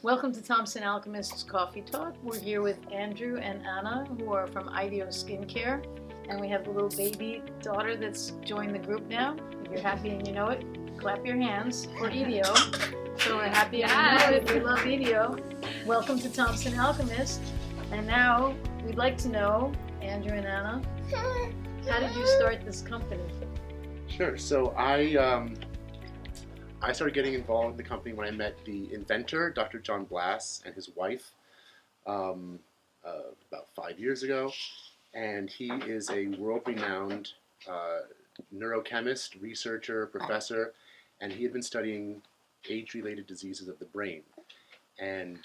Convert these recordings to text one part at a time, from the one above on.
Welcome to Thompson Alchemist's Coffee Talk. We're here with Andrew and Anna, who are from Ideo Skincare, and we have a little baby daughter that's joined the group now. If you're happy and you know it, clap your hands for Ideo. So we're happy and you know it. We love Ideo. Welcome to Thompson Alchemist. And now we'd like to know, Andrew and Anna, how did you start this company? Sure. So I started getting involved in the company when I met the inventor, Dr. John Blass, and his wife about 5 years ago. And he is a world-renowned neurochemist, researcher, professor, and he had been studying age-related diseases of the brain. And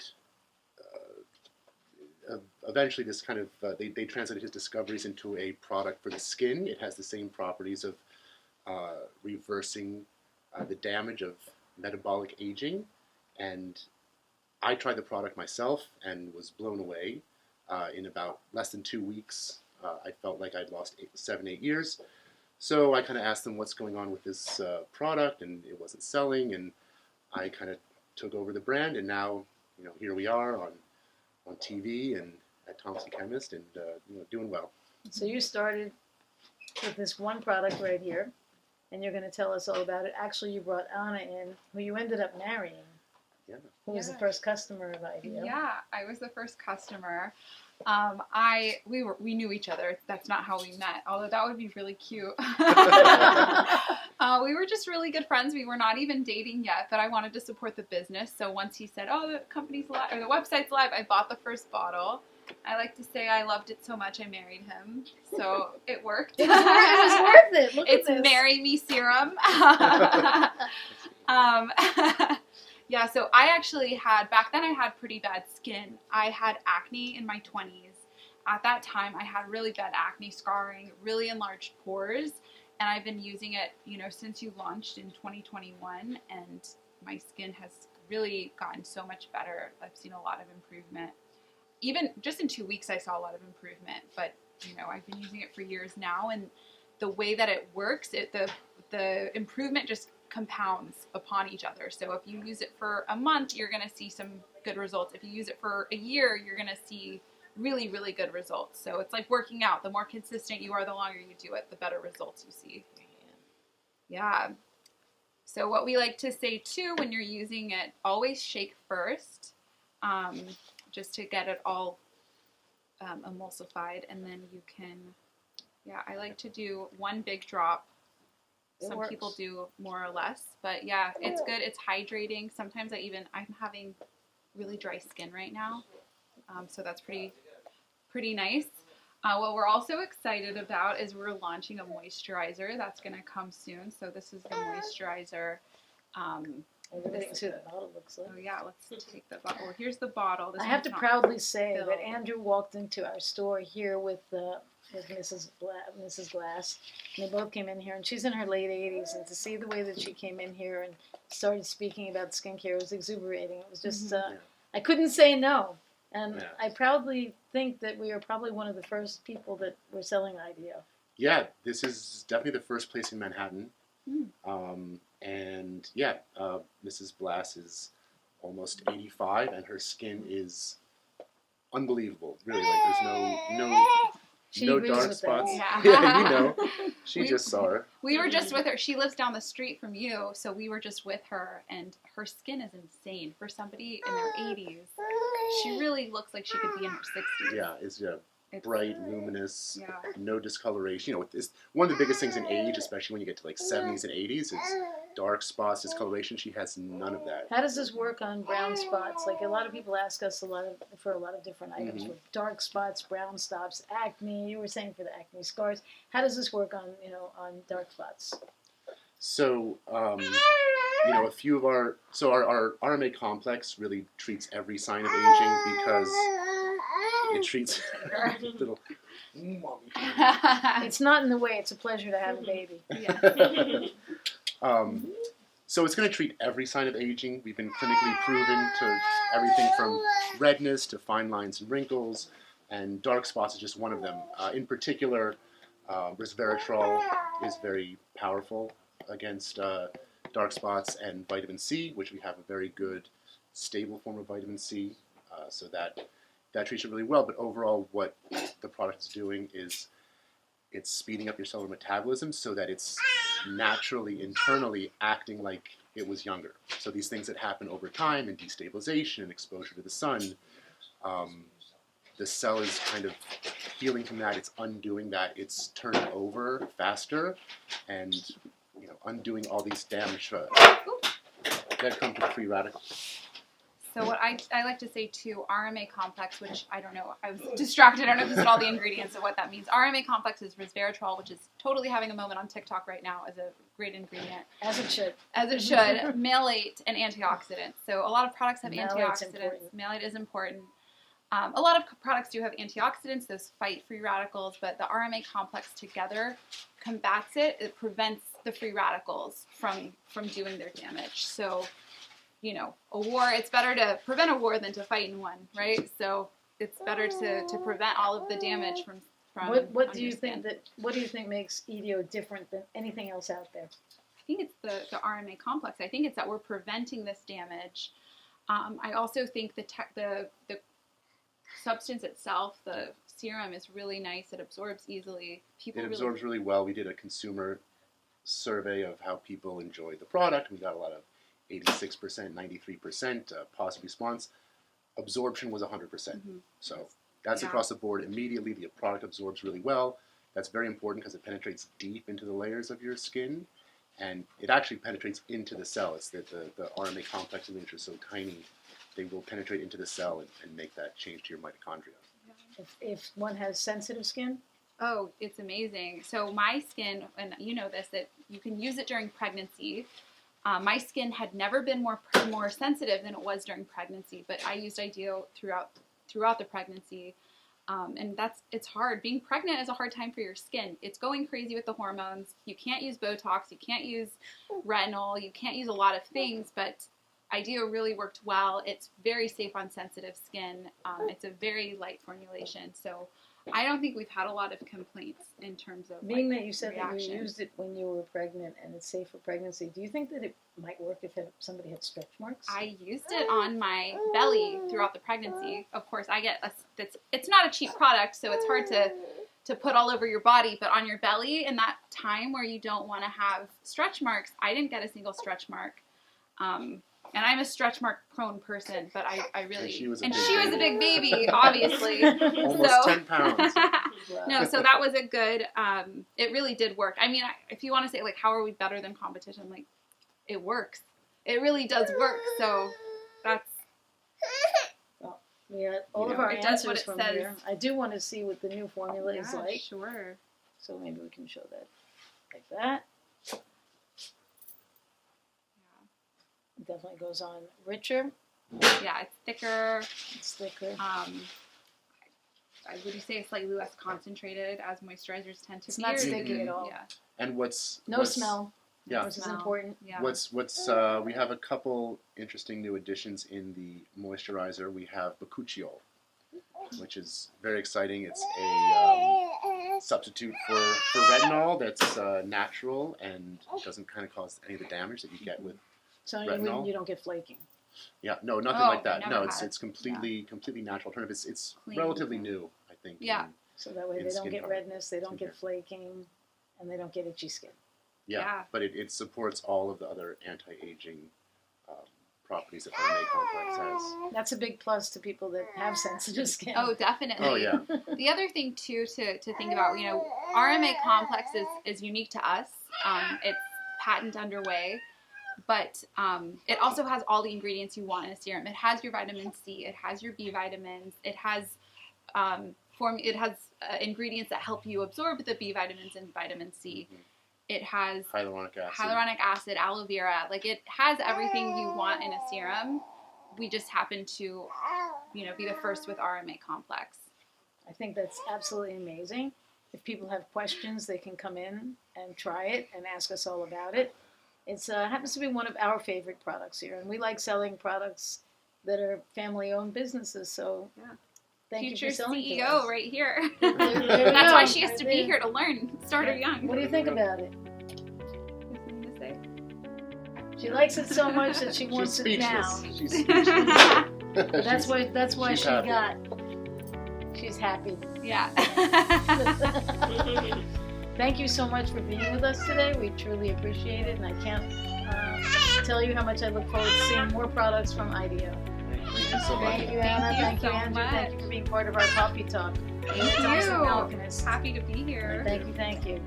eventually this kind of, they translated his discoveries into a product for the skin. It has the same properties of reversing the damage of metabolic aging, and I tried the product myself and was blown away. In about less than 2 weeks, I felt like I'd lost 7-8 years. So I kind of asked them what's going on with this product, and it wasn't selling, and I kind of took over the brand, and now here we are on TV and at Thompson Chemist, and doing well. So you started with this one product right here, and you're going to tell us all about it. Actually, you brought Anna in, who you ended up marrying. Yeah. Who was the first customer of Ideo? Yeah, I was the first customer. We knew each other. That's not how we met, although that would be really cute. We were just really good friends. We were not even dating yet, but I wanted to support the business. So once he said, "Oh, the company's live, or the website's live," I bought the first bottle. I like to say I loved it so much I married him. So it worked. It was worth it. Look it's at this. Marry Me serum. Yeah, so I actually back then I had pretty bad skin. I had acne in my 20s. At that time, I had really bad acne scarring, really enlarged pores, and I've been using it, since you launched in 2021, and my skin has really gotten so much better. I've seen a lot of improvement. Even just in 2 weeks, I saw a lot of improvement, but, I've been using it for years now, and the way that it works, the improvement just compounds upon each other. So if you use it for a month, you're going to see some good results. If you use it for a year, you're going to see really, really good results. So it's like working out. The more consistent you are, the longer you do it, the better results you see. Yeah. So what we like to say too, when you're using it, always shake first, just to get it all emulsified. And then you can, I like to do one big drop. Some people do more or less, but yeah, it's good. It's hydrating. Sometimes I'm having really dry skin right now, so that's pretty nice. What we're also excited about is we're launching a moisturizer that's going to come soon. So this is the moisturizer. Everything see what the bottle looks like. Oh yeah, let's take the bottle. Well, here's the bottle. I have to proudly say that Andrew walked into our store here with Mrs. Glass, and they both came in here, and she's in her late 80s, and to see the way that she came in here and started speaking about skincare was exuberating. It was just, I couldn't say no, and I proudly think that we are probably one of the first people that were selling Ideo. Yeah, this is definitely the first place in Manhattan. And Mrs. Blass is almost 85, and her skin is unbelievable. Really, like there's no dark spots. Yeah. She just saw her. We were just with her. She lives down the street from you, so we were just with her, and her skin is insane for somebody in their 80s. She really looks like she could be in her 60s. Yeah, it's bright, luminous, no discoloration. It's one of the biggest things in age, especially when you get to like 70s and 80s, is dark spots, discoloration. She has none of that. How does this work on brown spots? Like a lot of people ask us for a lot of different items, for dark spots, brown spots, acne. You were saying for the acne scars. How does this work on dark spots? So a few of our RMA complex really treats every sign of aging because it treats little mommy. It's not in the way. It's a pleasure to have a baby. So it's going to treat every sign of aging. We've been clinically proven to everything from redness to fine lines and wrinkles, and dark spots is just one of them. In particular, resveratrol is very powerful against dark spots, and vitamin C, which we have a very good stable form of vitamin C, so that treats it really well. But overall, what the product is doing is it's speeding up your cellular metabolism so that it's naturally, internally acting like it was younger. So these things that happen over time and destabilization and exposure to the sun, the cell is kind of healing from that. It's undoing that. It's turning over faster and undoing all these damage that come from free radicals. So what I like to say too, RMA complex, which I don't know, I was distracted. I don't know if you said all the ingredients of what that means. RMA complex is resveratrol, which is totally having a moment on TikTok right now as a great ingredient. As it should. As it should. Malate and antioxidants. So a lot of products have Malate's antioxidants. important. Malate is important. A lot of products do have antioxidants. Those fight free radicals, but the RMA complex together combats it. It prevents the free radicals from doing their damage. So a war, it's better to prevent a war than to fight in one, right? So it's better to prevent all of the damage from What do you think makes Ideo different than anything else out there? I think it's the RMA complex. I think it's that we're preventing this damage. I also think the substance itself, the serum, is really nice. It absorbs easily. It absorbs really well. We did a consumer survey of how people enjoy the product. We got a lot of 86%, 93% positive response. Absorption was 100%. Mm-hmm. So that's across the board. Immediately, the product absorbs really well. That's very important because it penetrates deep into the layers of your skin, and it actually penetrates into the cell. It's that the RMA complex units are so tiny, they will penetrate into the cell and make that change to your mitochondria. If one has sensitive skin? Oh, it's amazing. So my skin, and you know this, that you can use it during pregnancy. My skin had never been more sensitive than it was during pregnancy, but I used Ideo throughout the pregnancy, and it's hard. Being pregnant is a hard time for your skin. It's going crazy with the hormones. You can't use Botox, you can't use retinol, you can't use a lot of things, but Ideo really worked well. It's very safe on sensitive skin. It's a very light formulation, so I don't think we've had a lot of complaints in terms of being that you said reaction. that you used it when you were pregnant and it's safe for pregnancy. Do you think that it might work if somebody had stretch marks? I used it on my belly throughout the pregnancy. Of course, it's not a cheap product, so it's hard to put all over your body, but on your belly in that time where you don't want to have stretch marks, I didn't get a single stretch mark. And I'm a stretch mark prone person, but I really... And she was a big baby, obviously. Almost 10 pounds. No, so that was a good... it really did work. I mean, if you want to say, like, how are we better than competition? Like, it works. It really does work, so that's... Well, yeah, all of our it does what answers it from says. here. I do want to see what the new formula is like. Sure. So maybe we can show that like that. It definitely goes on richer. Yeah, it's thicker. It's thicker. Would you say it's slightly less concentrated, as moisturizers tend to be? It's not sticky at all. Yeah. And no smell. Yeah. Which is important. Yeah. We have a couple interesting new additions in the moisturizer. We have bakuchiol, which is very exciting. It's a substitute for retinol that's natural and doesn't kind of cause any of the damage that you get with So retinol. you don't get flaking. Yeah, no, nothing like that. No, it's completely natural alternative. It's Clean. Relatively new, I think. Yeah. So that way in they don't skin get care. redness, they don't get flaking, and they don't get itchy skin. Yeah, but it supports all of the other anti-aging properties that RMA complex has. That's a big plus to people that have sensitive skin. Oh, definitely. Oh, yeah. The other thing, too, to think about, RMA complex is unique to us. It's patent underway. But it also has all the ingredients you want in a serum. It has your vitamin C. It has your B vitamins. It has ingredients that help you absorb the B vitamins and vitamin C. Mm-hmm. It has hyaluronic acid, aloe vera. Like, it has everything you want in a serum. We just happen to, be the first with RMA complex. I think that's absolutely amazing. If people have questions, they can come in and try it and ask us all about it. It happens to be one of our favorite products here, and we like selling products that are family-owned businesses, so thank you for selling CEO to us. right here. There That's you why go, she has right to there. be here to learn. Start her young. What do you think about it? Something to say? She likes it so much that she She's wants it now. speechless. She's speechless. That's why she's she happy. she's happy. Yeah. Thank you so much for being with us today. We truly appreciate it, and I can't tell you how much I look forward to seeing more products from Ideo. Thank you so much. Thank you, Anna. Thank you, so Andrew. Thank you much. for being part of our coffee talk. Thank It's awesome, you. Alchemist. Happy to be here. Thank you.